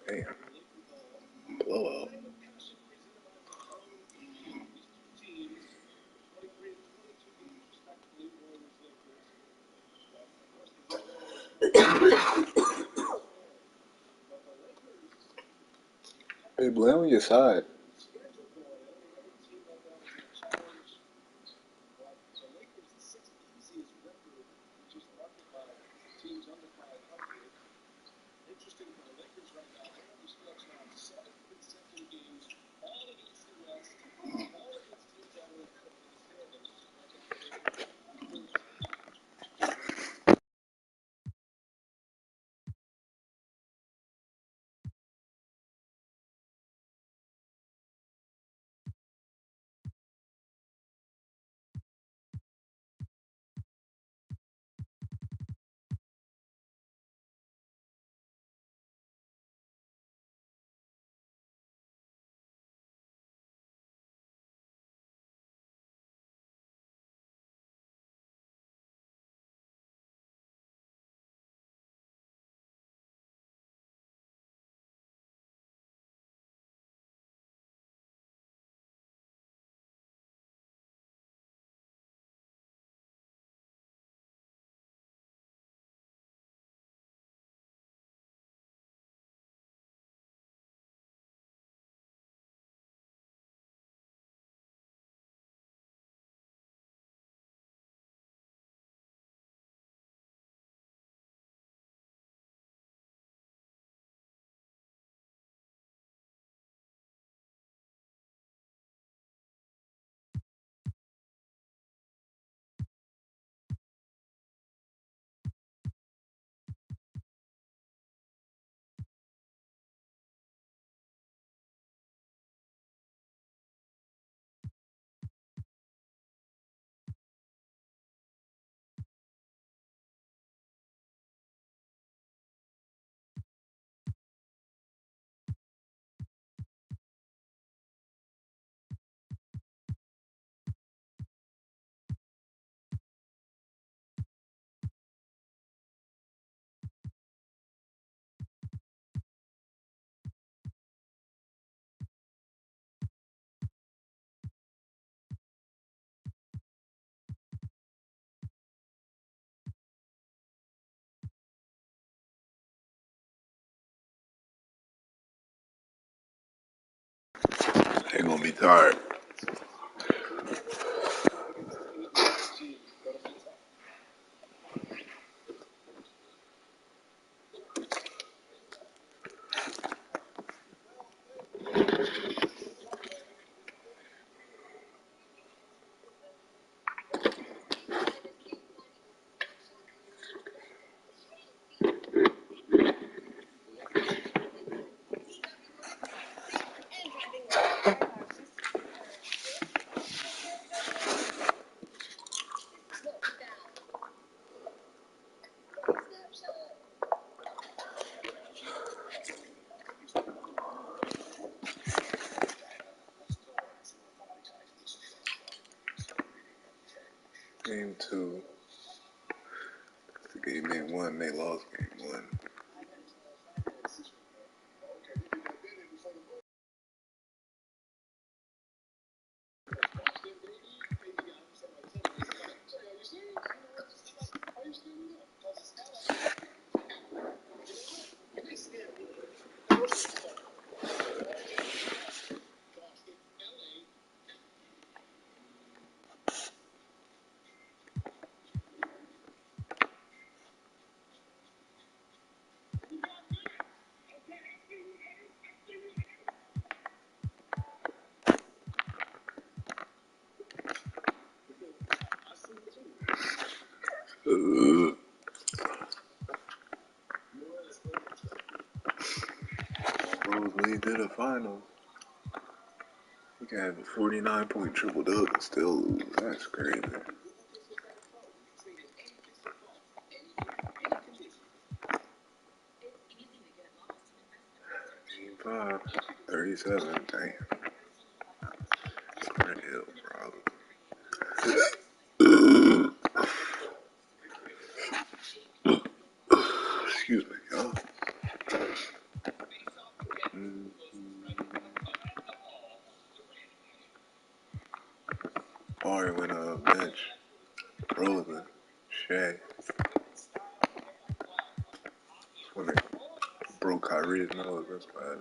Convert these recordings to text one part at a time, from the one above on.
Damn. Blowout. Hey, Blay on your side. They're gonna be tired. Game 2. The game they won, they lost game 1. Mobley to the finals. He can have a 49-point triple-double and still lose. That's crazy. Game 5, 37. Damn. Spread hill, probably. Excuse me, y'all. Barry went Mitch, Rosen, Shea. When they broke Kyrie's nose, that's bad.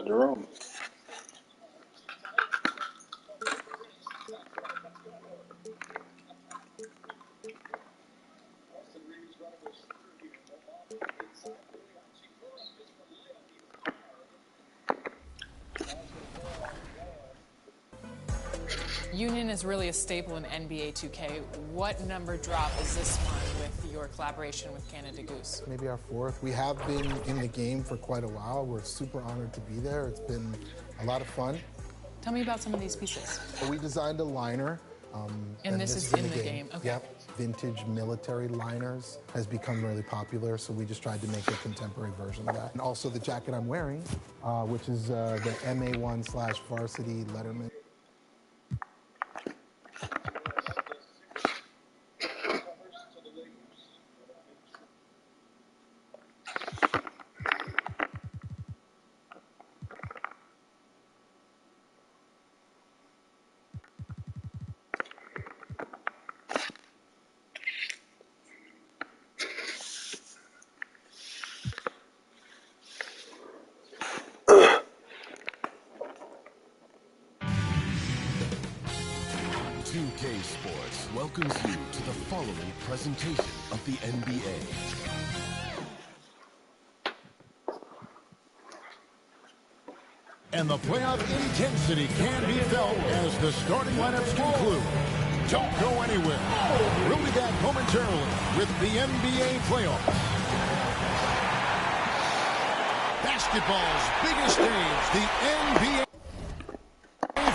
Jerome. Union is really a staple in NBA 2K. What number drop is this one with your collaboration with Canada Goose? Maybe our 4th. We have been in the game for quite a while. We're super honored to be there. It's been a lot of fun. Tell me about some of these pieces. We designed a liner. And this is in the game. Okay. Yep. Vintage military liners has become really popular, so we just tried to make a contemporary version of that. And also the jacket I'm wearing, which is the MA1/varsity Letterman. 2K Sports welcomes you to the following presentation of the NBA. And the playoff intensity can be felt as the starting lineups conclude. Don't go anywhere. We'll be back momentarily with the NBA playoffs. Basketball's biggest stage, the NBA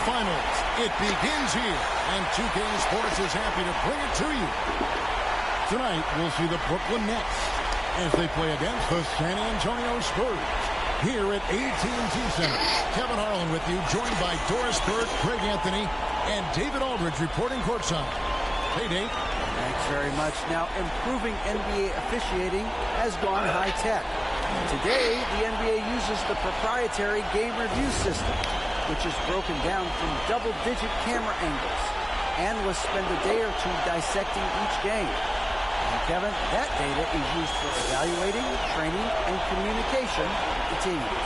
Finals. It begins here, and 2K Sports is happy to bring it to you. Tonight, we'll see the Brooklyn Nets as they play against the San Antonio Spurs. Here at AT&T Center, Kevin Harlan with you, joined by Doris Burke, Craig Anthony, and David Aldridge reporting courtside. Hey, Dave. Thanks very much. Now, improving NBA officiating has gone high-tech. Today, the NBA uses the proprietary game review system, which is broken down from double-digit camera angles. Analysts spend a day or two dissecting each game. And Kevin, that data is used for evaluating, training, and communication to teams.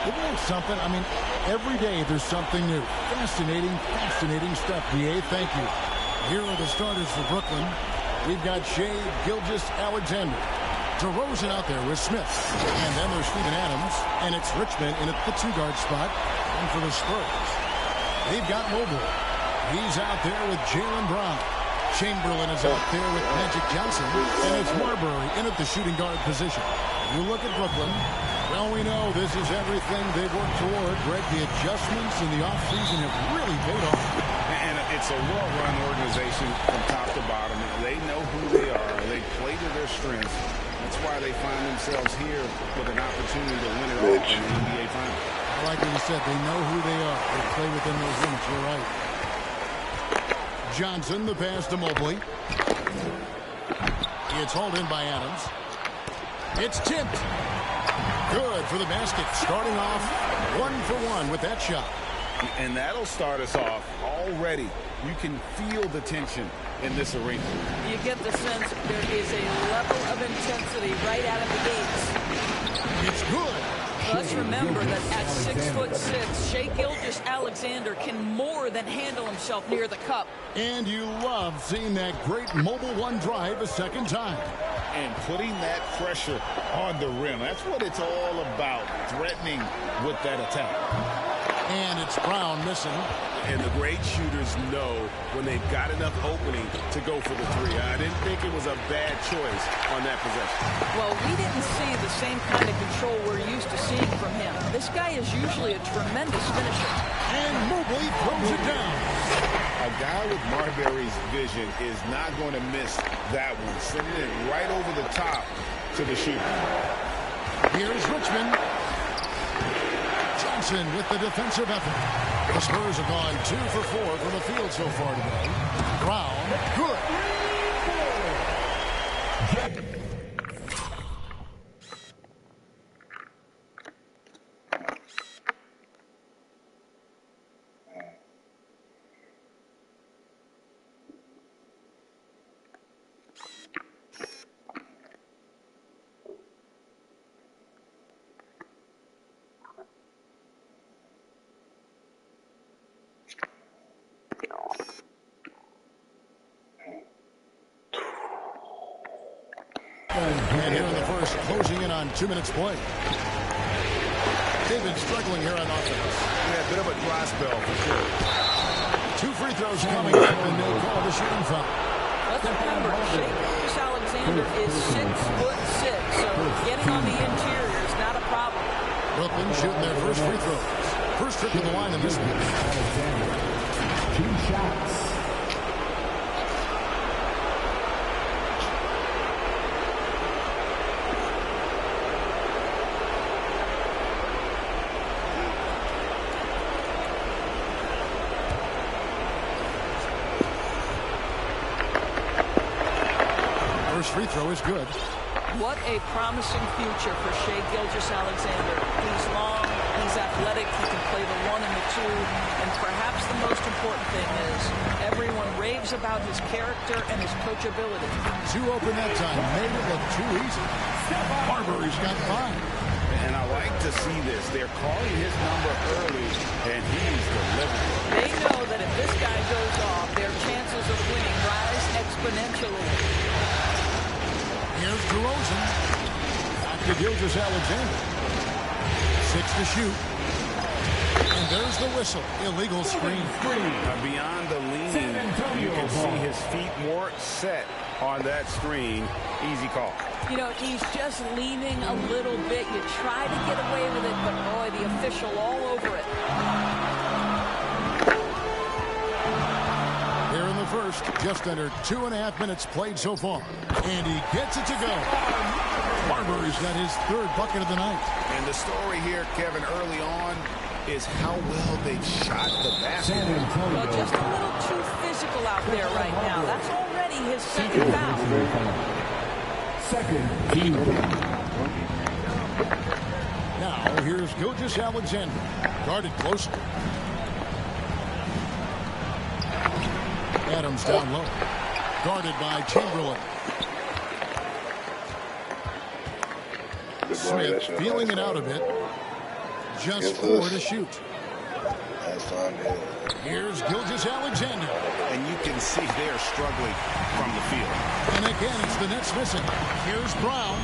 Isn't that something? I mean, every day there's something new. Fascinating, fascinating stuff, DA. Thank you. Here are the starters for Brooklyn. We've got Shai Gilgeous-Alexander. DeRozan out there with Smith. And then there's Steven Adams. And it's Richmond in at the two-guard spot. And for the Spurs, they've got Mobley. He's out there with Jaylen Brown. Chamberlain is out there with Magic Johnson. And it's Marbury in at the shooting guard position. You look at Brooklyn. Well, we know this is everything they've worked toward. Greg, the adjustments in the offseason have really paid off. And it's a well-run organization from top to bottom. They know who they are. They play to their strengths. That's why they find themselves here with an opportunity to win it all in the NBA Finals. Like you said, they know who they are. They play within those limits. You're right. Johnson, the pass to Mobley. It's hauled in by Adams. It's tipped. Good for the basket. Starting off 1-for-1 with that shot. And that'll start us off already. You can feel the tension in this arena. You get the sense there is a level of intensity right out of the gates. It's good. Let's remember that at 6'6", Shai Gilgeous-Alexander can more than handle himself near the cup. And you love seeing that great mobile one drive a second time. And putting that pressure on the rim. That's what it's all about, threatening with that attack. And it's Brown missing. And the great shooters know when they've got enough opening to go for the three. I didn't think it was a bad choice on that possession. Well, we didn't see the same kind of control we're used to seeing from him. This guy is usually a tremendous finisher. And Mobley throws it down. A guy with Marbury's vision is not going to miss that one. Sending it right over the top to the shooter. Here's Richmond. Johnson with the defensive effort. The Spurs have gone 2 for 4 from the field so far today. Brown, good. And here in the first, closing in on 2 minutes play. They've been struggling here on offense. Yeah, a bit of a dry spell for sure. 2 free throws coming up, and they'll call the shooting foul. Let's remember, Shai Gilgeous-Alexander is 6'6", so getting on the interior is not a problem. Brooklyn shooting their first free throws. First trip to the line in this one. 2 shots. First free throw is good. What a promising future for Shai Gilgeous-Alexander. He's long, he's athletic, he can play the 1 and the 2, and perhaps the most important thing is everyone raves about his character and his coachability. 2 open that time, made it look too easy. Marbury's got 5. And And I like to see this. They're calling his number early, and he's delivering. They know that if this guy goes off, their chances of winning rise exponentially. Here's DeRozan. Back to Gilgeous-Alexander. 6 to shoot. And there's the whistle. Illegal screen. Beyond the leaning, you can see his feet more set on that screen. Easy call. You know, he's just leaning a little bit. You try to get away with it, but boy, the official all over it. Here in the first, just under 2.5 minutes played so far. And he gets it to go. Marbury's got his 3rd bucket of the night. And the story here, Kevin, early on, is how well they've shot the basket. Well, just a little too physical out there right now. That's already his 2nd foul. Now, here's Gilgeous-Alexander. Guarded closely. Adams down low. Guarded by Chamberlain. Smith feeling it out a bit. Just 4 to shoot. Here's Gilgeous-Alexander. And you can see they're struggling from the field. And again, it's the Nets missing. Here's Brown.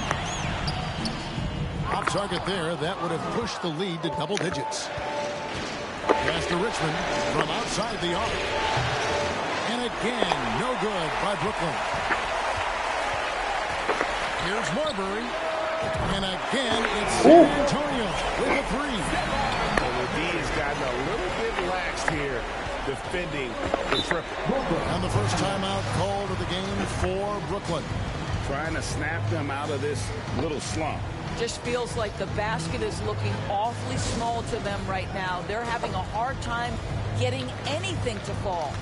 Off target there. That would have pushed the lead to double digits. Pass to Richmond from outside the arc. And again, no good by Brooklyn. Here's Marbury. And again, it's San Antonio with a 3. Well, the D has gotten a little bit laxed here defending the triple. And the first timeout called of the game for Brooklyn. Trying to snap them out of this little slump. Just feels like the basket is looking awfully small to them right now. They're having a hard time getting anything to fall.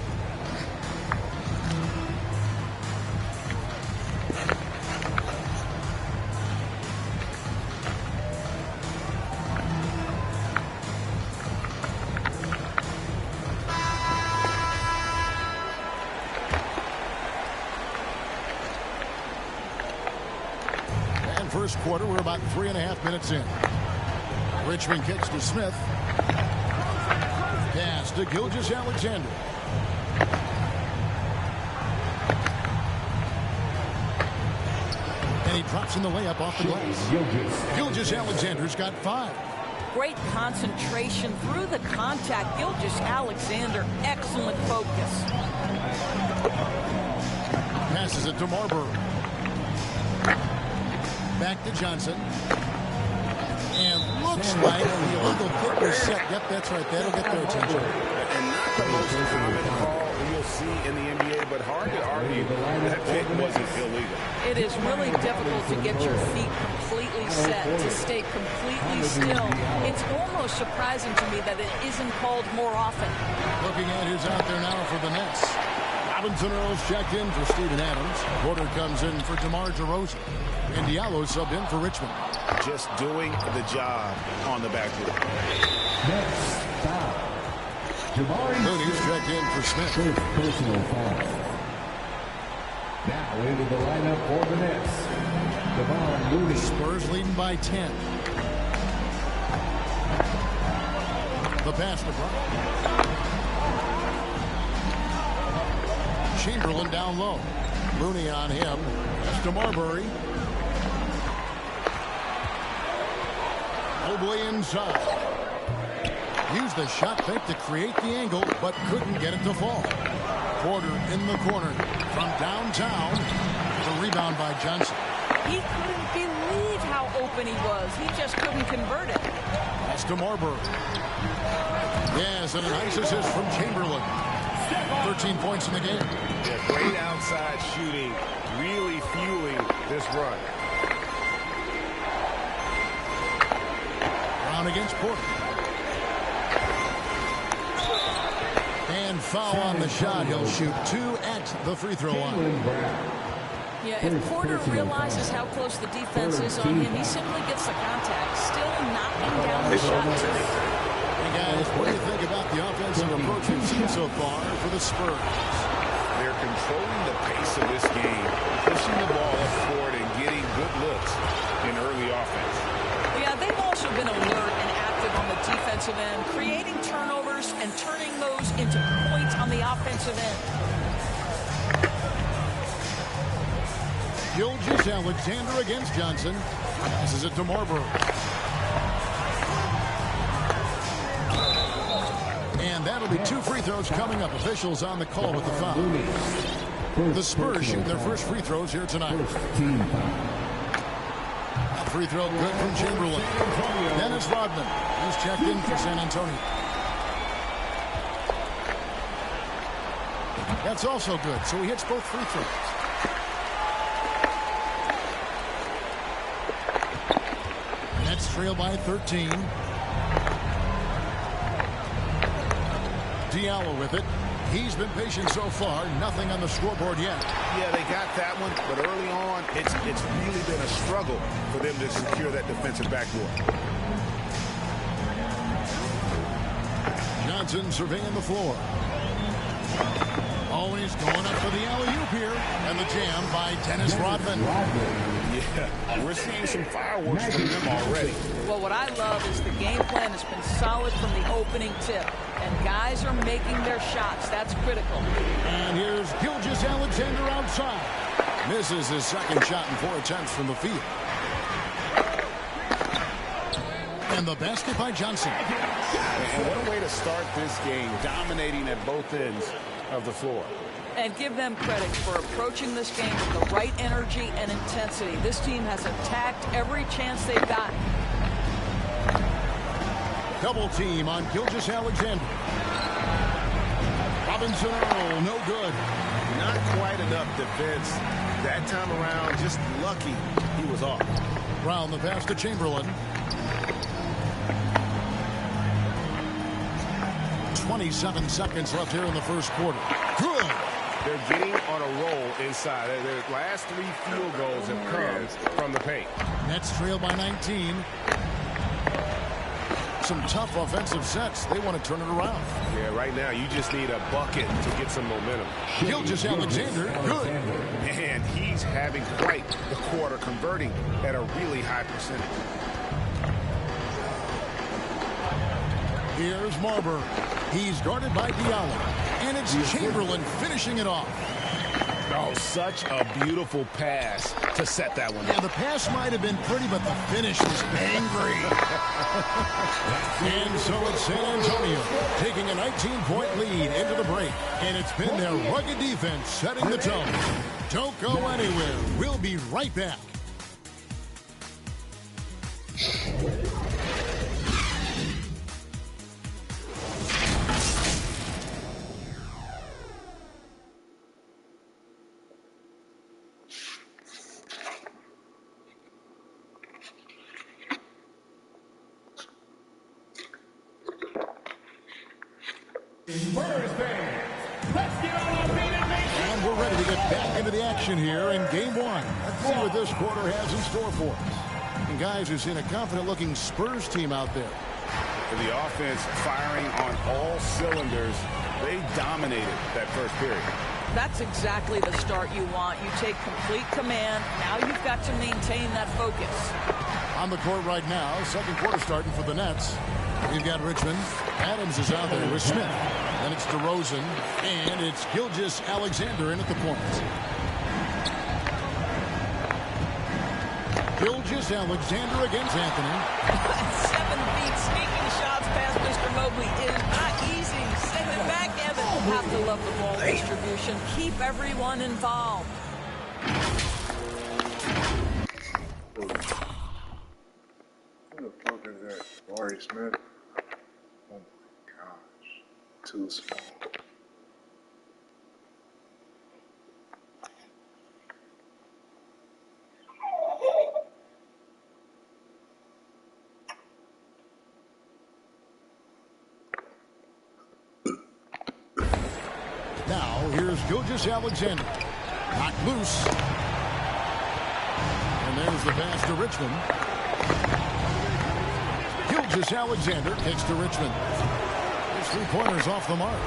First quarter, we're about 3.5 minutes in. Richmond kicks to Smith. Pass to Gilgeous-Alexander. And he drops in the layup off the glass. Gilgeous-Alexander's got 5. Great concentration through the contact. Gilgeous-Alexander, excellent focus. Passes it to Marbury. Back to Johnson. And looks like the illegal kick was set. Yep, that's right. That'll get their attention. And not the most common call you'll see in the NBA, but hard to argue that pick wasn't illegal. It is really difficult to get your feet completely set, to stay completely still. It's almost surprising to me that it isn't called more often. Looking at who's out there now for the Nets. Robinson Earls checked in for Steven Adams. Porter comes in for DeMar DeRozan. And Diallo subbed in for Richmond. Just doing the job on the backboard. Next foul. Jabari Mooney's checked in for Smith. First personal foul. Now into the lineup for the Nets. Devon Mooney. Spurs leading by 10. The pass to Brown. Chamberlain down low. Mooney on him. That's to Marbury. Mobley inside. Used the shot fake to create the angle, but couldn't get it to fall. Porter in the corner from downtown. The rebound by Johnson. He couldn't believe how open he was. He just couldn't convert it. That's to Marbury. Yes, and a nice assist from Chamberlain. 13 points in the game. Yeah, great outside shooting, really fueling this run. Brown against Porter. And foul on the shot. He'll shoot 2 at the free throw line. Yeah, if Porter realizes how close the defense is on him, he simply gets the contact. Still knocking down the shot tonight. Hey guys, what do you think about the offensive approach we've seen so far for the Spurs? They're controlling the pace of this game, pushing the ball up forward and getting good looks in early offense. Yeah, they've also puts it in. Gilgeous Alexander against Johnson. Passes it to Marbury. And that'll be 2 free throws coming up. Officials on the call with the foul. The Spurs shooting their first free throws here tonight. A free throw good from Chamberlain. Dennis Rodman, who's checked in for San Antonio. That's also good, so he hits both free throws. Nets trail by 13. Diallo with it. He's been patient so far. Nothing on the scoreboard yet. Yeah, they got that one, but early on, it's really been a struggle for them to secure that defensive backboard. Johnson surveying the floor. Always going up for the alley-oop here. And the jam by Dennis Rodman. Yeah, we're seeing some fireworks from them already. Well, what I love is the game plan has been solid from the opening tip. And guys are making their shots. That's critical. And here's Gilgeous Alexander outside. Misses his second shot in 4 attempts from the field. And the basket by Johnson. And what a way to start this game, dominating at both ends of the floor. And give them credit for approaching this game with the right energy and intensity. This team has attacked every chance they've gotten. Double team on Gilgeous Alexander. Robinson Earl, no good. Not quite enough defense. That time around, just lucky he was off. Brown the pass to Chamberlain. 27 seconds left here in the first quarter. Good. They're getting on a roll inside. Their last 3 field goals have come from the paint. Nets trail by 19. Some tough offensive sets. They want to turn it around. Yeah, right now you just need a bucket to get some momentum. Gilgeous Alexander, good. And he's having quite the quarter, converting at a really high percentage. Here's Marbury. He's guarded by Diallo. And it's Chamberlain finishing it off. Oh, such a beautiful pass to set that one up. Yeah, the pass might have been pretty, but the finish was angry. And so it's San Antonio taking a 19-point lead into the break. And it's been their rugged defense setting the tone. Don't go anywhere. We'll be right back. And we're ready to get back into the action here in game 1. Let's see what this quarter has in store for us. And guys, we've seen a confident-looking Spurs team out there. The offense firing on all cylinders. They dominated that first period. That's exactly the start you want. You take complete command. Now you've got to maintain that focus. On the court right now, second quarter starting for the Nets. We've got Richmond. Adams is out there with Smith. Then it's DeRozan. And it's Gilgeous Alexander in at the point. Gilgeous Alexander against Anthony. 7 feet, sneaking shots past Mr. Mobley is not easy. Send it back, Evan. Have to love the ball distribution. Keep everyone involved. Who the fuck is that? Jabari Smith? Oh my gosh. Too small. Now, here's Gilgeous Alexander. Knocked loose. And there's the pass to Richmond. Gilgeous Alexander kicks to Richmond. His 3-pointers off the mark.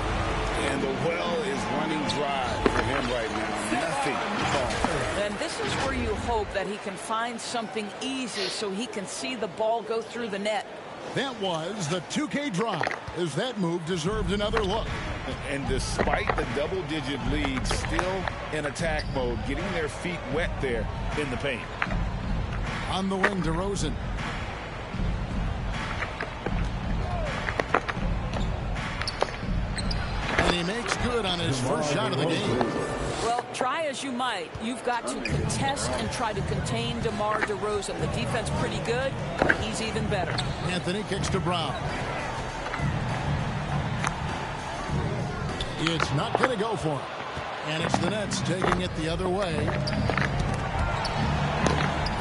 And the well is running dry for him right now. Nothing. And this is where you hope that he can find something easy so he can see the ball go through the net. That was the 2K drive, as that move deserved another look. And despite the double-digit lead, still in attack mode, getting their feet wet there in the paint. On the wing, DeRozan. And he makes good on his first shot of the game. Well, try as you might, you've got to contest and try to contain DeMar DeRozan. The defense pretty good, but he's even better. Anthony kicks to Brown. It's not going to go for him. And it's the Nets taking it the other way.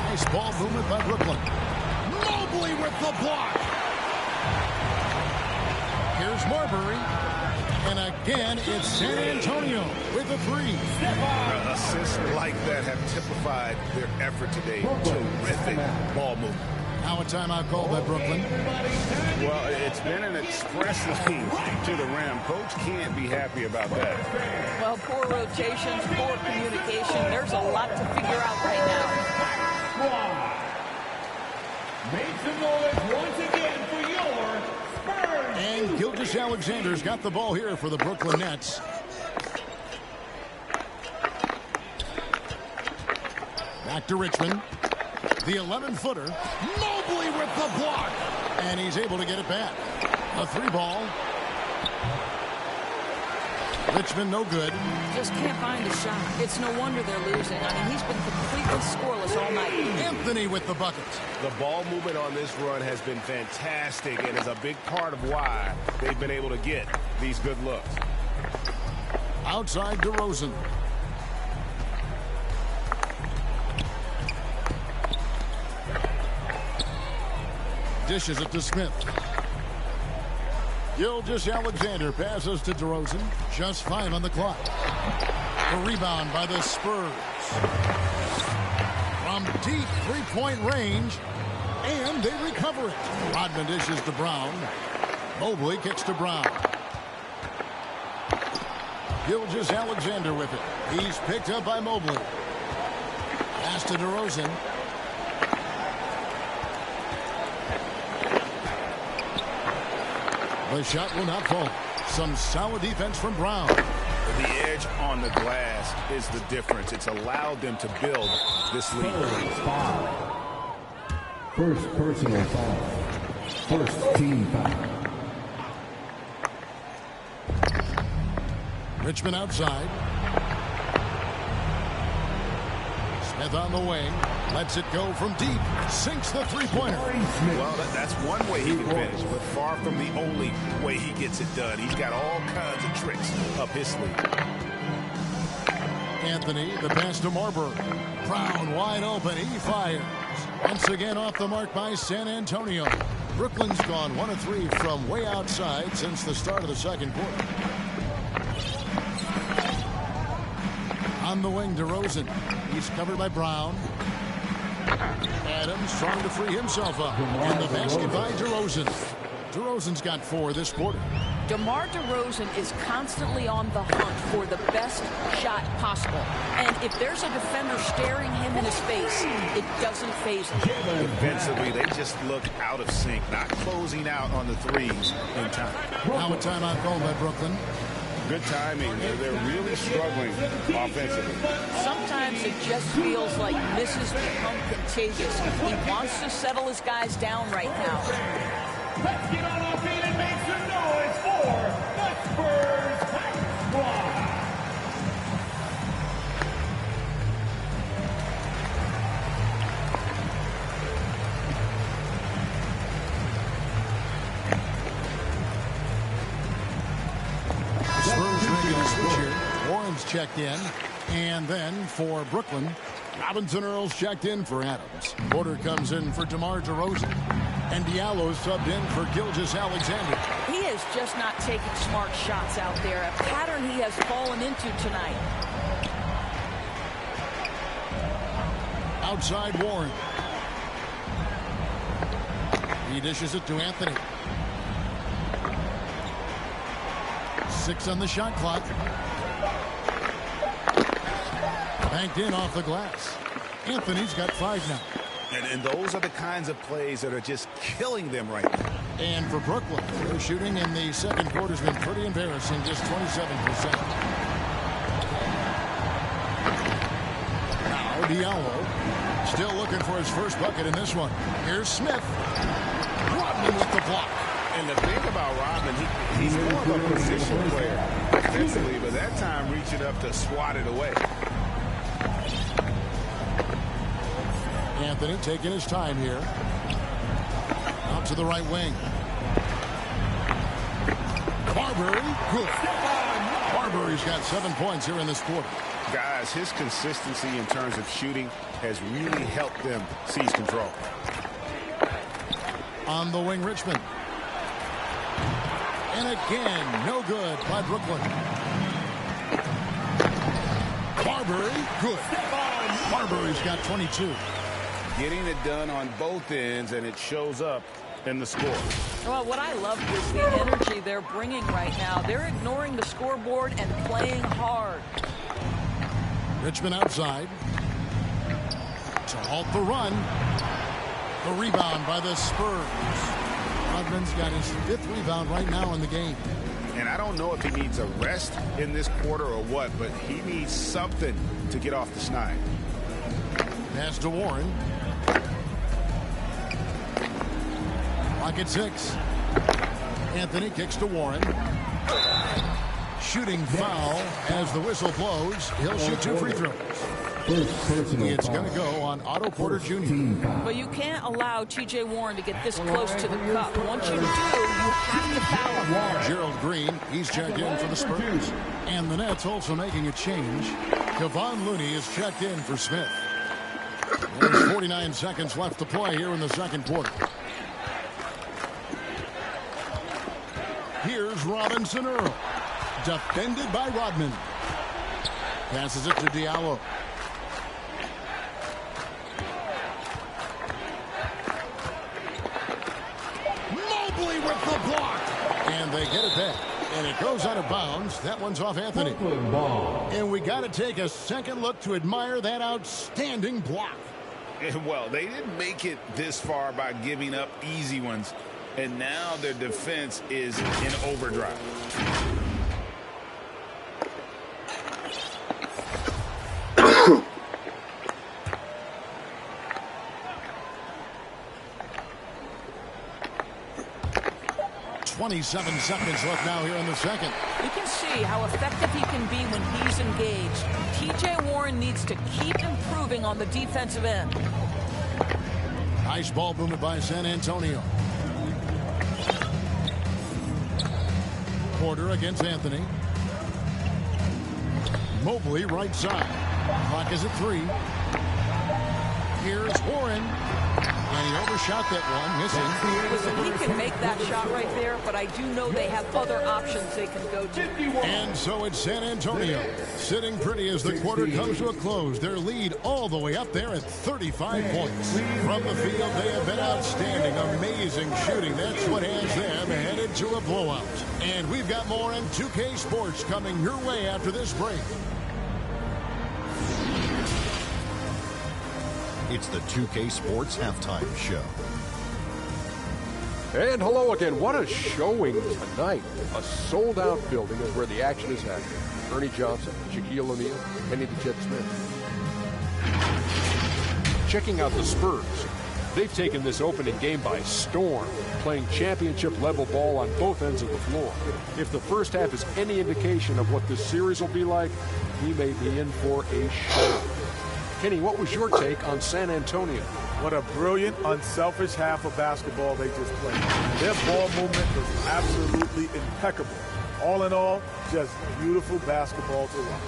Nice ball movement by Brooklyn. Mobley with the block. Here's Marbury. And again, it's San Antonio with a three. Assists like that have typified their effort today. Terrific ball movement. Now a timeout call by Brooklyn. Well, it's been an express lane to the rim. Coach can't be happy about that. Well, poor rotations, poor communication. There's a lot to figure out right now. Make some noise once again for your Spurs. And Gilgeous-Alexander's got the ball here for the Brooklyn Nets. Back to Richmond. The 11-footer. Mobley with the block. And he's able to get it back. A three ball. Richmond no good. Just can't find a shot. It's no wonder they're losing. I mean, he's been completely scoreless all night. Anthony with the bucket. The ball movement on this run has been fantastic and is a big part of why they've been able to get these good looks. Outside DeRozan. Dishes it to Smith. Gilgeous-Alexander passes to DeRozan. Just 5 on the clock. The rebound by the Spurs. From deep three-point range. And they recover it. Rodman dishes to Brown. Mobley kicks to Brown. Gilgeous-Alexander with it. He's picked up by Mobley. Pass to DeRozan. The shot will not fall. Some solid defense from Brown. The edge on the glass is the difference. It's allowed them to build this lead. First personal foul. First team foul. Richmond outside. Smith on the wing. Lets it go from deep. Sinks the three-pointer. Well, that's one way he can finish, but far from the only way he gets it done. He's got all kinds of tricks up his sleeve. Anthony, the pass to Marbury. Brown wide open. He fires. Once again off the mark by San Antonio. Brooklyn's gone 1 of 3 from way outside since the start of the second quarter. On the wing, DeRozan. He's covered by Brown. Adams trying to free himself up. And the basket by DeRozan. DeRozan's got 4 this quarter. DeMar DeRozan is constantly on the hunt for the best shot possible. And if there's a defender staring him in his face, it doesn't faze him. Defensively, they just look out of sync, not closing out on the threes in time. Now a timeout called by Brooklyn. Good timing. They're really struggling offensively. Sometimes it just feels like misses become contagious. He wants to settle his guys down right now. Let's get on our feet and make some noise for the Spurs Squad. Spurs making a switch here. Warren's checked in. And then for Brooklyn, Robinson Earls checked in for Adams. Porter comes in for DeMar DeRozan. And Diallo subbed in for Gilgeous-Alexander. He is just not taking smart shots out there. A pattern he has fallen into tonight. Outside Warren. He dishes it to Anthony. 6 on the shot clock. Banked in off the glass. Anthony's got 5 now. And those are the kinds of plays that are just killing them right now. And for Brooklyn, their shooting in the second quarter has been pretty embarrassing, just 27%. Now Diallo still looking for his first bucket in this one. Here's Smith. Rodman with the block. And the thing about Rodman, he's more of a position player defensively, but that time reaching up to swat it away. Anthony taking his time here. Out to the right wing. Marbury, good. Marbury's got 7 points here in this quarter. Guys, his consistency in terms of shooting has really helped them seize control. On the wing, Richmond. And again, no good by Brooklyn. Marbury, good. Marbury's got 22. Getting it done on both ends, and it shows up in the score. Well, what I love is the energy they're bringing right now. They're ignoring the scoreboard and playing hard. Richmond outside to halt the run. The rebound by the Spurs. Rodman's got his 5th rebound right now in the game. And I don't know if he needs a rest in this quarter or what, but he needs something to get off the schneid. Pass to Warren. Clock at 6. Anthony kicks to Warren. Shooting foul as the whistle blows. He'll shoot 2 free throws. It's going to go on Otto Porter Jr. But you can't allow T.J. Warren to get this close to the cup. Once you do, you have to foul him. Gerald Green, he's checked in for the Spurs. And the Nets also making a change. Kevon Looney is checked in for Smith. There's 49 seconds left to play here in the second quarter. Here's Robinson Earl. Defended by Rodman. Passes it to Diallo. Mobley with the block. And they get it back. And it goes out of bounds. That one's off Anthony. And we got to take a second look to admire that outstanding block. Well, they didn't make it this far by giving up easy ones. And now their defense is in overdrive. .27 seconds left now here in the second. You can see how effective he can be when he's engaged. T.J. Warren needs to keep improving on the defensive end. Nice ball movement by San Antonio. Porter against Anthony. Mobley right side. Clock is at 3. Here's Warren. And he overshot that one, missing. Listen, he can make that shot right there, but I do know they have other options they can go to. And so it's San Antonio sitting pretty as the quarter comes to a close. Their lead all the way up there at 35 points. From the field, they have been outstanding, amazing shooting. That's what has them headed to a blowout. And we've got more in 2K Sports coming your way after this break. It's the 2K Sports Halftime Show. And hello again. What a showing tonight. A sold-out building is where the action is happening. Ernie Johnson, Shaquille O'Neal, Kenny the Jet Smith. Checking out the Spurs. They've taken this opening game by storm, playing championship-level ball on both ends of the floor. If the first half is any indication of what this series will be like, we may be in for a show. Kenny, what was your take on San Antonio? What a brilliant, unselfish half of basketball they just played. Their ball movement was absolutely impeccable. All in all, just beautiful basketball to watch.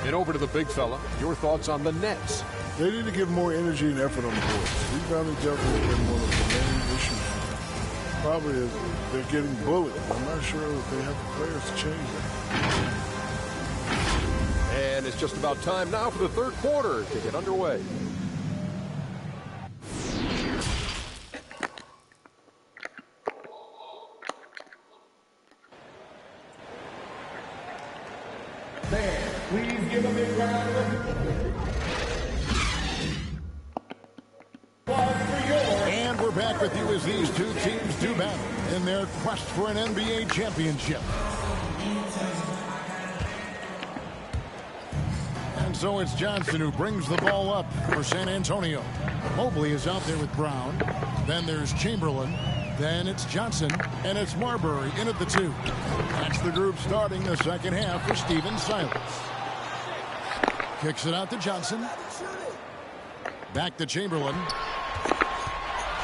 And over to the big fella, your thoughts on the Nets? They need to give more energy and effort on the board. Rebounding definitely been one of the main issues. Probably is they're getting bullied. I'm not sure if they have the players to change that. And it's just about time now for the third quarter to get underway. Please give a big round of applause for yours. And we're back with you as these two teams do battle in their quest for an NBA championship. And so it's Johnson who brings the ball up for San Antonio. Mobley is out there with Brown. Then there's Chamberlain. Then it's Johnson. And it's Marbury in at the 2. That's the group starting the second half for Stephen Silas. Kicks it out to Johnson. Back to Chamberlain.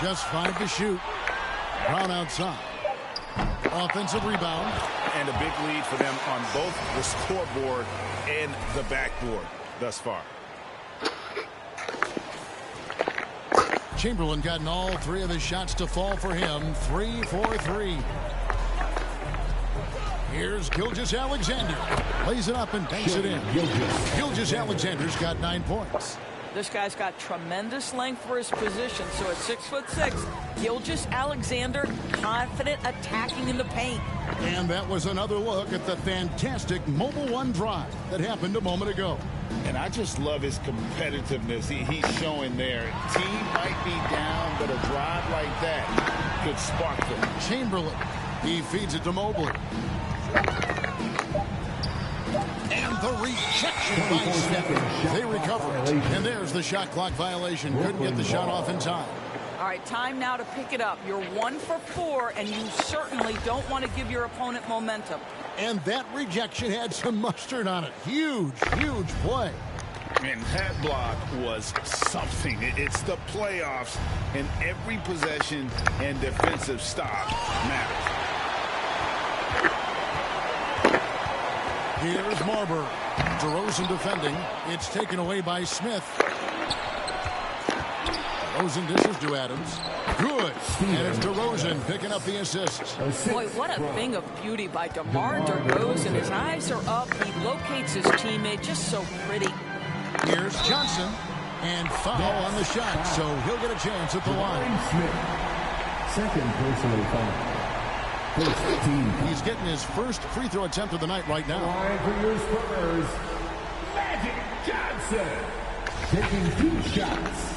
Just 5 to shoot. Brown outside. Offensive rebound. And a big lead for them on both the scoreboard and the backboard thus far. Chamberlain gotten all 3 of his shots to fall for him. 3 for 3. Here's Gilgeous-Alexander. Plays it up and banks it in. Gilgeous-Alexander's got 9 points. This guy's got tremendous length for his position, so at 6'6", Gilgeous-Alexander confident attacking in the paint. And that was another look at the fantastic Mobile One drive that happened a moment ago. And I just love his competitiveness he's showing there. Team might be down, but a drive like that could spark them. Chamberlain, he feeds it to Mobley. And the rejection by Smith. They recover it. And there's the shot clock violation. Couldn't get the shot off in time. All right, time now to pick it up. You're 1 for 4, and you certainly don't want to give your opponent momentum. And that rejection had some mustard on it. Huge, huge play. And that block was something. It's the playoffs, and every possession and defensive stop matters. Here's Marbury. DeRozan defending. It's taken away by Smith. DeRozan dishes to Adams. Good. And it's DeRozan picking up the assist. Boy, what a thing of beauty by DeMar DeRozan. His eyes are up. He locates his teammate just so pretty. Here's Johnson. And foul on the shot, so he'll get a chance at the line. Second personal foul. He's getting his first free throw attempt of the night right now. Line for your Spurs, Magic Johnson, taking 2 shots.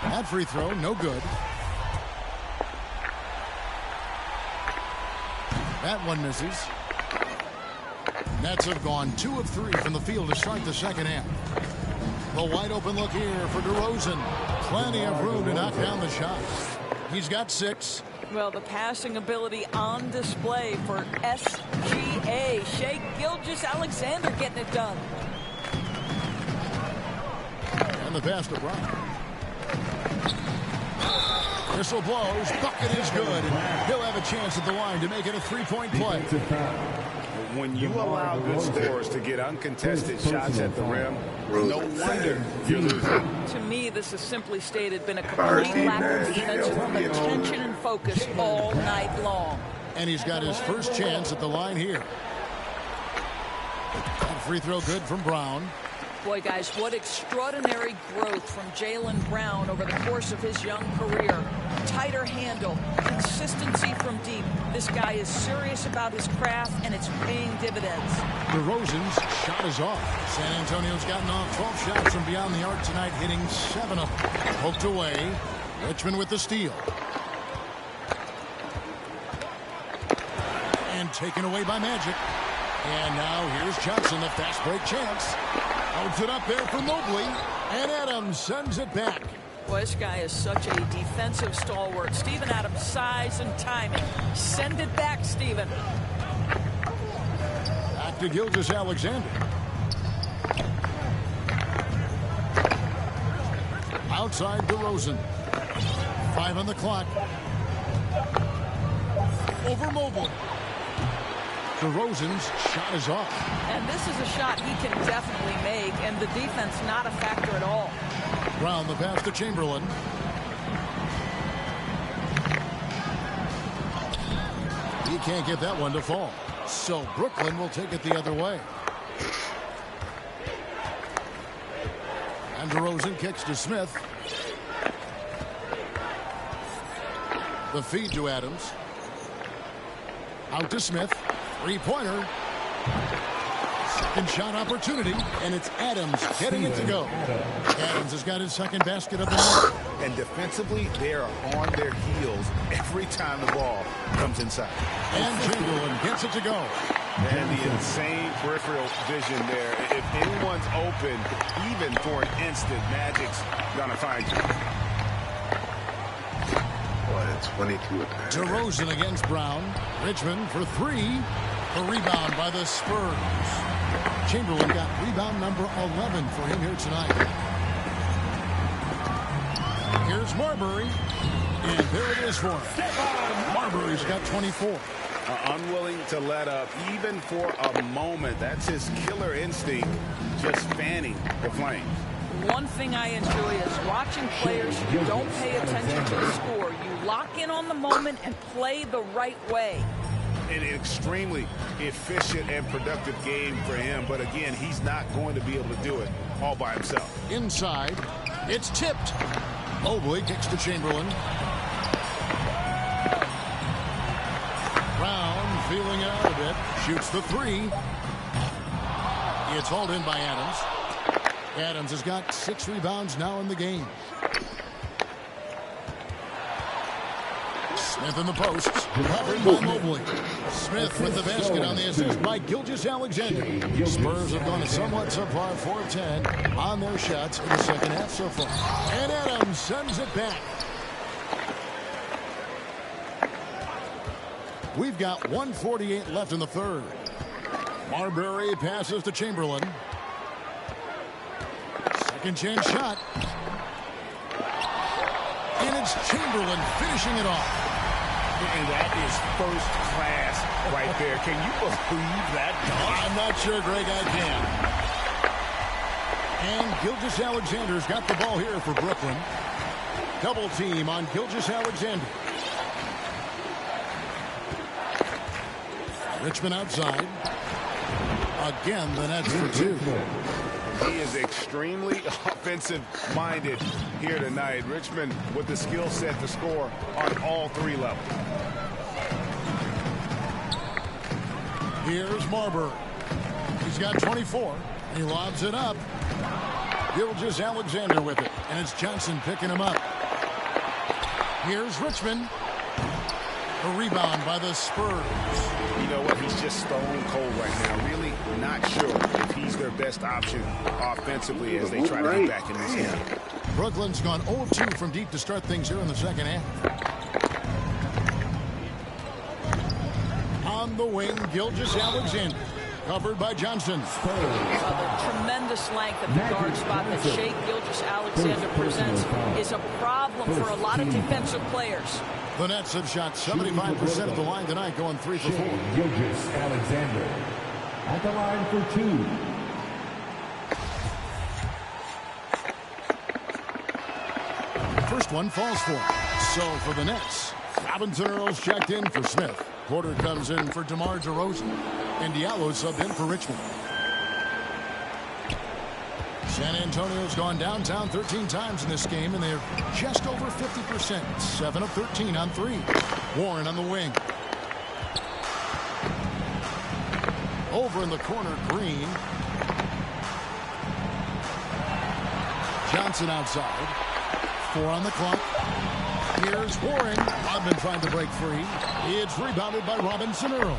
That free throw, no good. That one misses. Nets have gone 2 of 3 from the field to start the second half. The wide open look here for DeRozan. Plenty of room to knock down the shots. He's got 6. Well, the passing ability on display for SGA. Shai Gilgeous-Alexander getting it done. And the pass to Brown. Whistle blows. Bucket is good. He'll have a chance at the line to make it a 3-point play. When you allow good scorers to get uncontested shots at the rim, no wonder you're losing. To me, this has simply stated been a complete lack of defensive attention and focus all night long. And he's got his first chance at the line here. And free throw good from Brown. Boy, guys, what extraordinary growth from Jaylen Brown over the course of his young career. Tighter handle, consistency from deep. This guy is serious about his craft, and it's paying dividends. DeRozan's shot is off. San Antonio's gotten off 12 shots from beyond the arc tonight, hitting 7 of them. Poked away. Richmond with the steal. And taken away by Magic. And now here's Johnson, the fast break chance. Holds it up there for Mobley. And Adams sends it back. Boy, this guy is such a defensive stalwart. Steven Adams' size and timing. Send it back, Steven. Back to Gilgeous-Alexander. Outside DeRozan. 5 on the clock. Over Mobley. DeRozan's shot is off. And this is a shot he can definitely make, and the defense not a factor at all. Brown the pass to Chamberlain. He can't get that one to fall. So Brooklyn will take it the other way. And DeRozan kicks to Smith. The feed to Adams. Out to Smith. 3-pointer. Second shot opportunity, and it's Adams getting it to go. Adams has got his second basket of the night. And defensively, they are on their heels every time the ball comes inside. And Chamberlain gets it to go. And the insane peripheral vision there. If anyone's open, even for an instant, Magic's gonna find you. Boy, it's 22 attacks. DeRozan against Brown. Richmond for three. A rebound by the Spurs. Chamberlain got rebound number 11 for him here tonight. Here's Marbury. And there it is for him. Marbury's got 24. Unwilling to let up, even for a moment. That's his killer instinct, just fanning the flames. One thing I enjoy is watching players who don't pay attention to the score. You lock in on the moment and play the right way. An extremely efficient and productive game for him, but again, he's not going to be able to do it all by himself. Inside, it's tipped. Mobley kicks to Chamberlain. Brown feeling it out a bit. Shoots the three. It's hauled in by Adams. Adams has got 6 rebounds now in the game. Smith in the posts. Covered by Mobley. Smith with the basket on the assist by Gilgeous-Alexander. Spurs have gone a somewhat subpar 4 of 10 on their shots in the second half so far. And Adams sends it back. We've got 1:48 left in the third. Marbury passes to Chamberlain. Second chance shot. And it's Chamberlain finishing it off. And that is first class right there. Can you believe that dunk? I'm not sure, Greg, I can. And Gilgeous-Alexander's got the ball here for Brooklyn. Double team on Gilgeous-Alexander. Richmond outside. Again, the Nets for 2. He is extremely offensive-minded here tonight. Richmond with the skill set to score on all 3 levels. Here's Marbury. He's got 24. He lobs it up. Gilgeous-Alexander with it. And it's Johnson picking him up. Here's Richmond. A rebound by the Spurs. You know what? He's just stone cold right now. Really not sure if he's their best option offensively as they try to get back in this game. Brooklyn's gone 0-2 from deep to start things here in the second half. On the wing, Gilgeous-Alexander. Covered by Johnson. The tremendous length at the guard spot that Shai Gilgeous-Alexander presents is a problem for a lot of defensive players. The Nets have shot 75% of the line tonight, going 3 for 4. Gilgeous-Alexander at the line for 2. First one falls for him. So for the Nets, Robinson Earls checked in for Smith. Porter comes in for DeMar DeRozan. And Diallo subbed in for Richmond. San Antonio's gone downtown 13 times in this game, and they're just over 50%. 7 of 13 on 3. Warren on the wing. Over in the corner, Green. Johnson outside. 4 on the clock. Here's Warren. Rodman trying to break free. It's rebounded by Robinson Earl.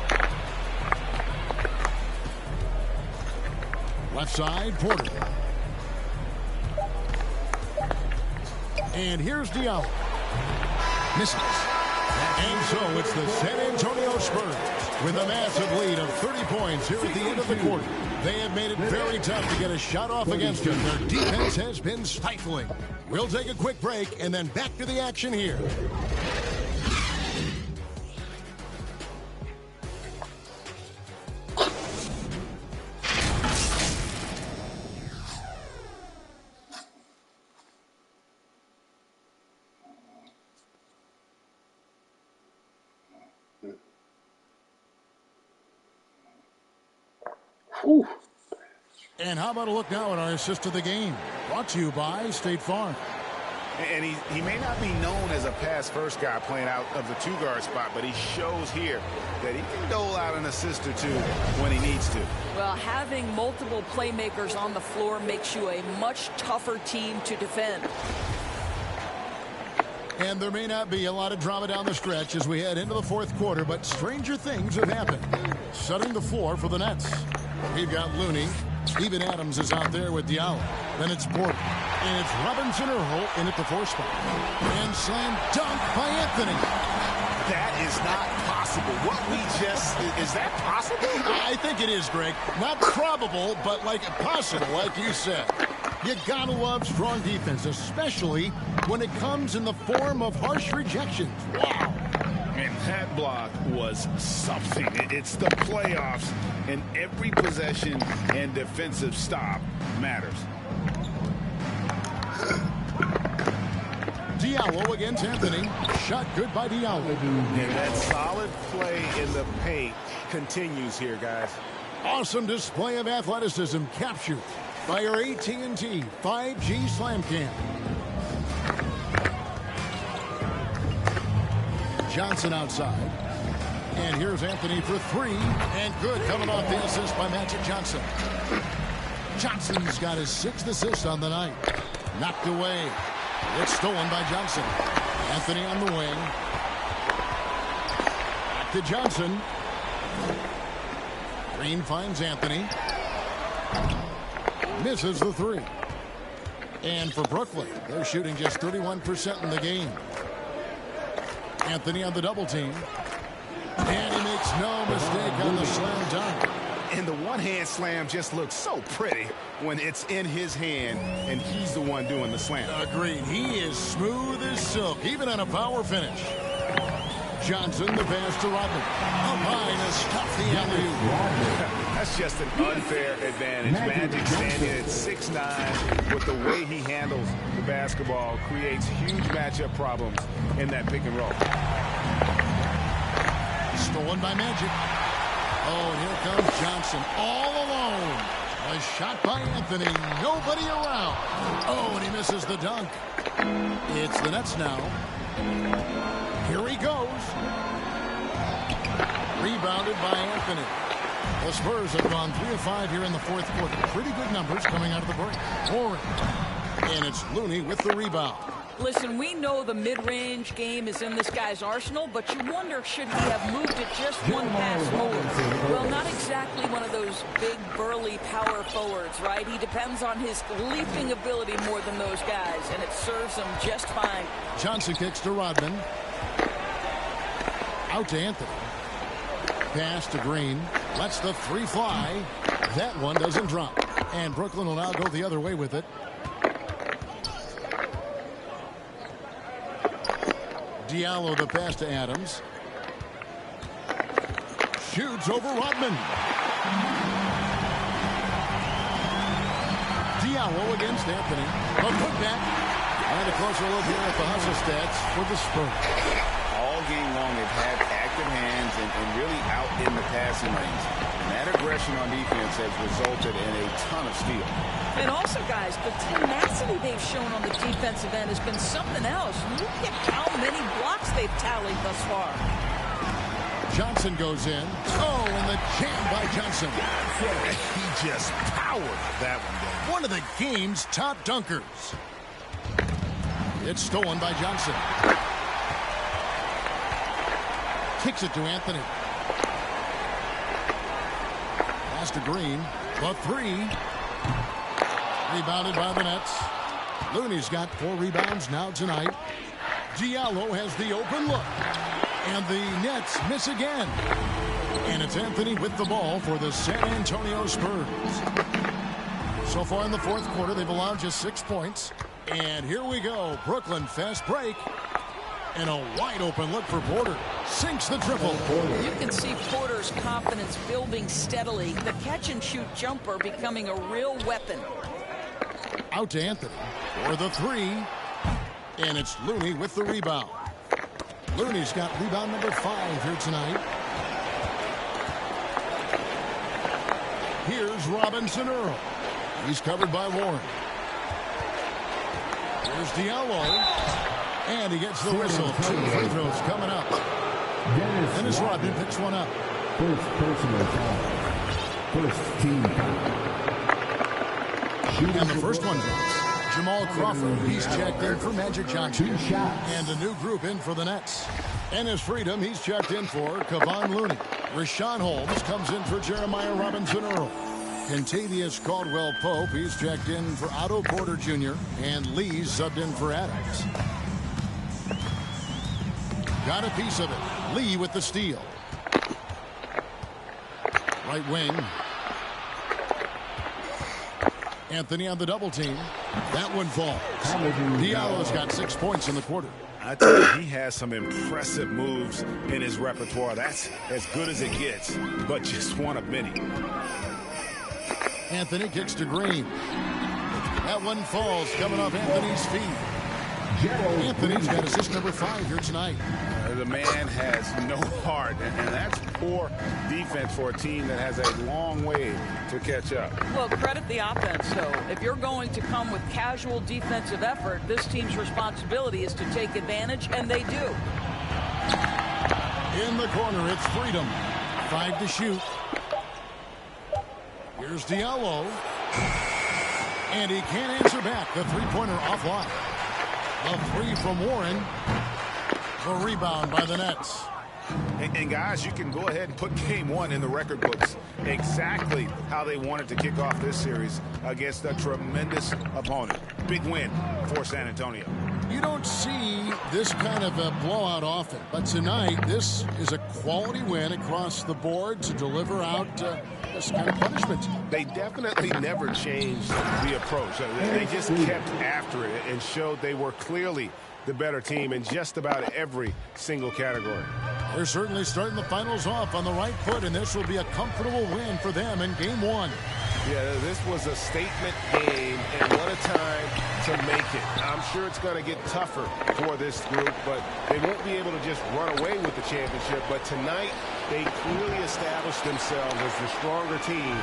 Left side, Porter. And here's Diallo. Misses. And so it's the San Antonio Spurs with a massive lead of 30 points here at the end of the quarter. They have made it very tough to get a shot off against them. Their defense has been stifling. We'll take a quick break and then back to the action here. Ooh. And how about a look now at our assist of the game? Brought to you by State Farm. And he may not be known as a pass-first guy playing out of the two-guard spot, but he shows here that he can dole out an assist or two when he needs to. Well, having multiple playmakers on the floor makes you a much tougher team to defend. And there may not be a lot of drama down the stretch as we head into the fourth quarter, but stranger things have happened. Setting the floor for the Nets. We've got Looney. Steven Adams is out there with Diallo. Then it's Porter. And it's Robinson Earl in at the 4 spot. And slam dunk by Anthony. That is not possible. What we just... Is that possible? I think it is, Greg. Not probable, but like possible, like you said. You gotta love strong defense, especially when it comes in the form of harsh rejections. Wow. And that block was something. It's the playoffs, and every possession and defensive stop matters. Diallo against Anthony. Shot good by Diallo. And that solid play in the paint continues here, guys. Awesome display of athleticism captured by our AT&T 5G Slam Cam. Johnson outside. And here's Anthony for 3. And good, coming off the assist by Magic Johnson. Johnson's got his 6th assist on the night. Knocked away. It's stolen by Johnson. Anthony on the wing. Back to Johnson. Green finds Anthony. Misses the 3. And for Brooklyn, they're shooting just 31% in the game. Anthony on the double team. And he makes no mistake on the slam dunk. And the one-hand slam just looks so pretty when it's in his hand and he's the one doing the slam. Agreed. He is smooth as silk, even on a power finish. Johnson, the pass to Rodman. Up high to stop the alley-oop. That's just an unfair advantage. Magic standing at 6'9", with the way he handles the basketball, creates huge matchup problems in that pick and roll. Stolen by Magic. Oh, and here comes Johnson all alone. A shot by Anthony. Nobody around. Oh, and he misses the dunk. It's the Nets now. Here he goes. Rebounded by Anthony. The Spurs have gone 3 of 5 here in the fourth quarter. Pretty good numbers coming out of the break. Warren. And it's Looney with the rebound. Listen, we know the mid-range game is in this guy's arsenal, but you wonder, should he have moved it just one pass more? Well, not exactly one of those big, burly power forwards, right? He depends on his leaping ability more than those guys, and it serves him just fine. Johnson kicks to Rodman. Out to Anthony. Pass to Green. Lets the 3 fly. That one doesn't drop. And Brooklyn will now go the other way with it. Diallo the pass to Adams. Shoots over Rodman. Diallo against Anthony. A putback. And a closer look here at the hustle stats for the Spurs. All game long they've had active hands and really out in the passing lanes. And that aggression on defense has resulted in a ton of steals. And also, guys, the tenacity they've shown on the defensive end has been something else. Look at how many blocks they've tallied thus far. Johnson goes in. Oh, and the jam by Johnson. He just powered that one down. One of the game's top dunkers. It's stolen by Johnson. Kicks it to Anthony. Pass to Green. The 3. Rebounded by the Nets. Looney's got 4 rebounds now tonight. Diallo has the open look. And the Nets miss again. And it's Anthony with the ball for the San Antonio Spurs. So far in the fourth quarter, they've allowed just 6 points. And here we go. Brooklyn fast break. And a wide open look for Porter. Sinks the triple. You can see Porter's confidence building steadily. The catch-and-shoot jumper becoming a real weapon. Out to Anthony for the 3. And it's Looney with the rebound. Looney's got rebound number 5 here tonight. Here's Robinson Earl. He's covered by Warren. Here's Diallo. And he gets the whistle. 2 free throws coming up. Dennis Rodman picks one up. First personal foul. First team foul. And the first one drops. Jamal Crawford, he's checked in for Magic Johnson. 2 shots. And a new group in for the Nets. Ennis Freedom, he's checked in for Kevon Looney. Rashawn Holmes comes in for Jeremiah Robinson Earl. Contavious Caldwell-Pope, he's checked in for Otto Porter Jr. And Lee's subbed in for Adams. Got a piece of it. Lee with the steal. Right wing. Anthony on the double team. That one falls. Diallo's got 6 points in the quarter. I tell you, he has some impressive moves in his repertoire. That's as good as it gets, but just one of many. Anthony kicks to Green. That one falls coming off Anthony's feet. Anthony's got assist number 5 here tonight. The man has no heart, and that's poor defense for a team that has a long way to catch up. Well, credit the offense, though. If you're going to come with casual defensive effort, this team's responsibility is to take advantage, and they do. In the corner, it's Freedom. 5 to shoot. Here's Diallo. And he can't answer back. The three-pointer offline. A 3 from Warren. A rebound by the Nets. And guys, you can go ahead and put game 1 in the record books. Exactly how they wanted to kick off this series against a tremendous opponent. Big win for San Antonio. You don't see this kind of a blowout often, but tonight this is a quality win across the board to deliver out this kind of punishment. They definitely never changed the approach. They just kept after it and showed they were clearly the better team in just about every single category. They're certainly starting the finals off on the right foot, and this will be a comfortable win for them in game 1. Yeah, this was a statement game, and what a time to make it. I'm sure it's going to get tougher for this group, but they won't be able to just run away with the championship. But tonight, they clearly established themselves as the stronger team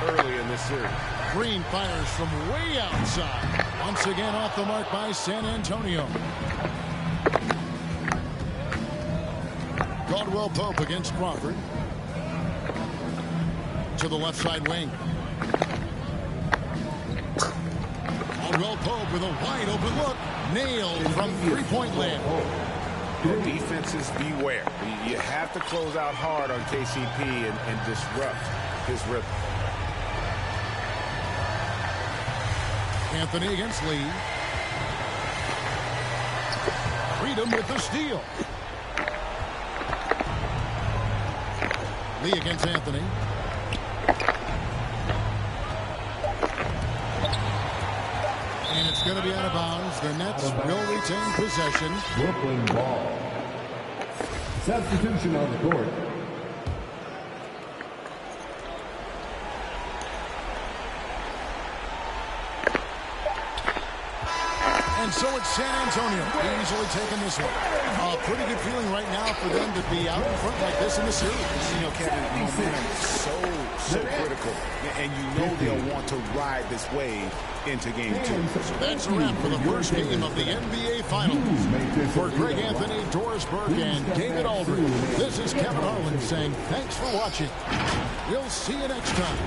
early in this series. Green fires from way outside. Once again off the mark by San Antonio. Caldwell-Pope against Crawford. To the left side wing. Caldwell-Pope with a wide open look. Nailed from three-point land. Defenses beware. You have to close out hard on KCP and disrupt his rhythm. Anthony against Lee. Freedom with the steal. Lee against Anthony. And it's going to be out of bounds. The Nets will retain possession. Brooklyn ball. Substitution on the court. And so it's San Antonio easily taking this one. A pretty good feeling right now for them to be out in front like this in the series. You know, Kevin, momentum is so critical. And you know they'll want to ride this wave into game 2. So that's a wrap for the first game of the NBA Finals. For Greg Anthony, Doris Burke, and David Aldridge, this is Kevin Harlan saying thanks for watching. We'll see you next time.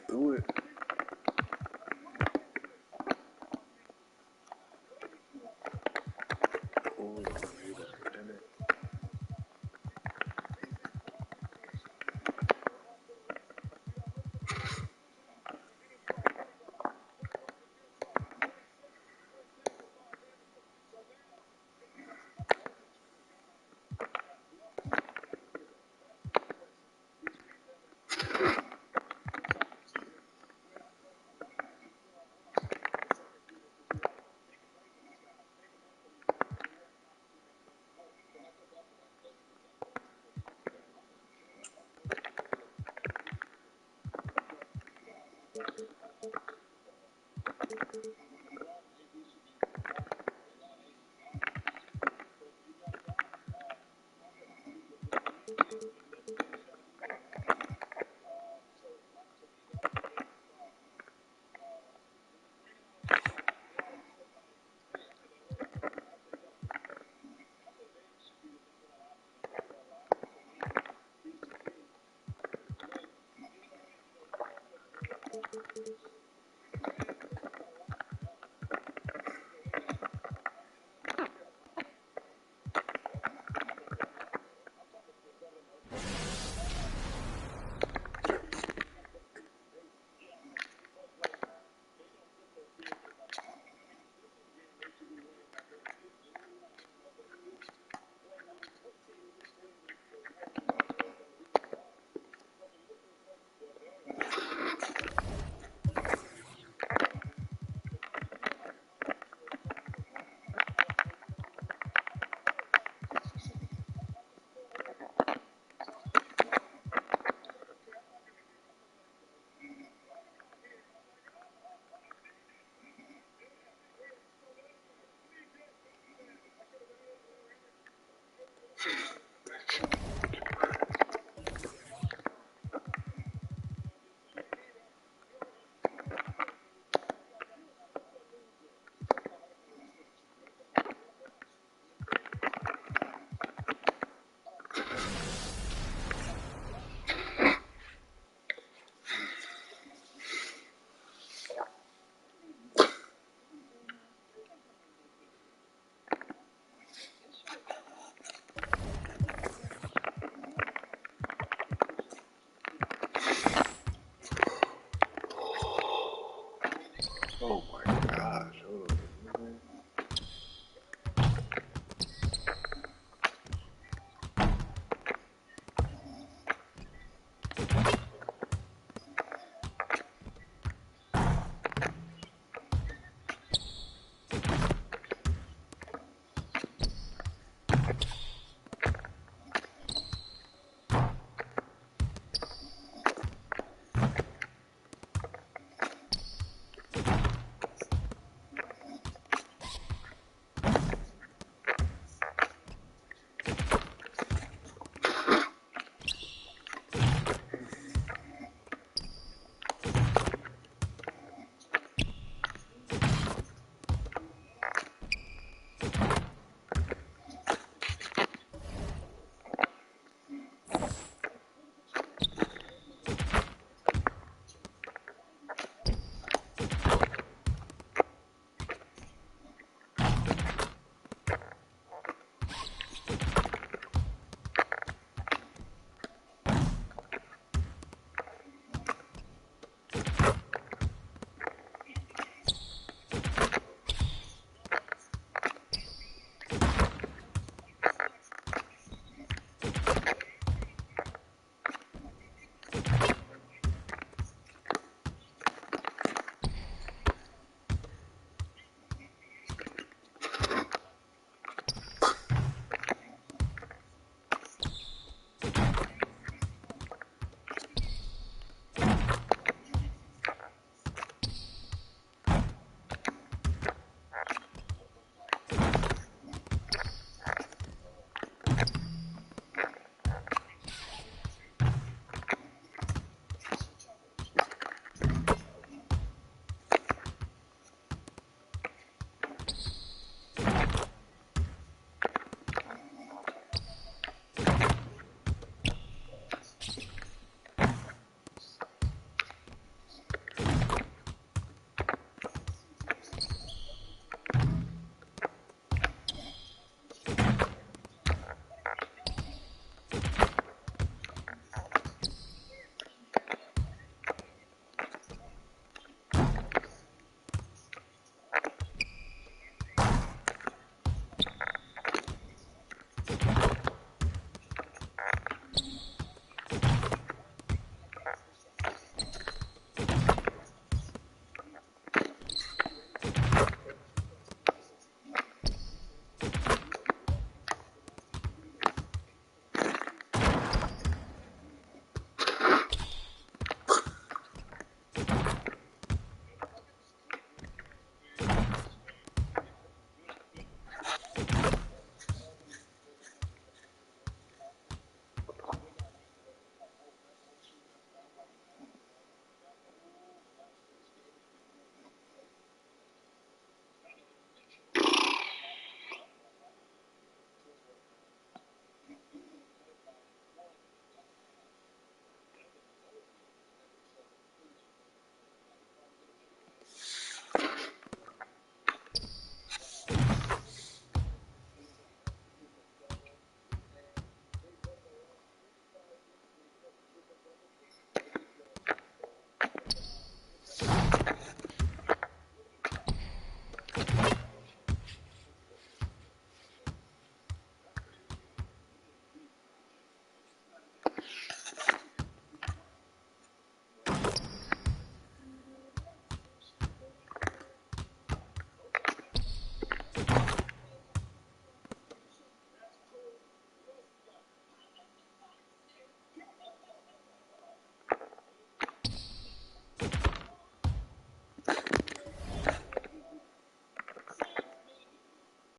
He threw it. Oh, damn it.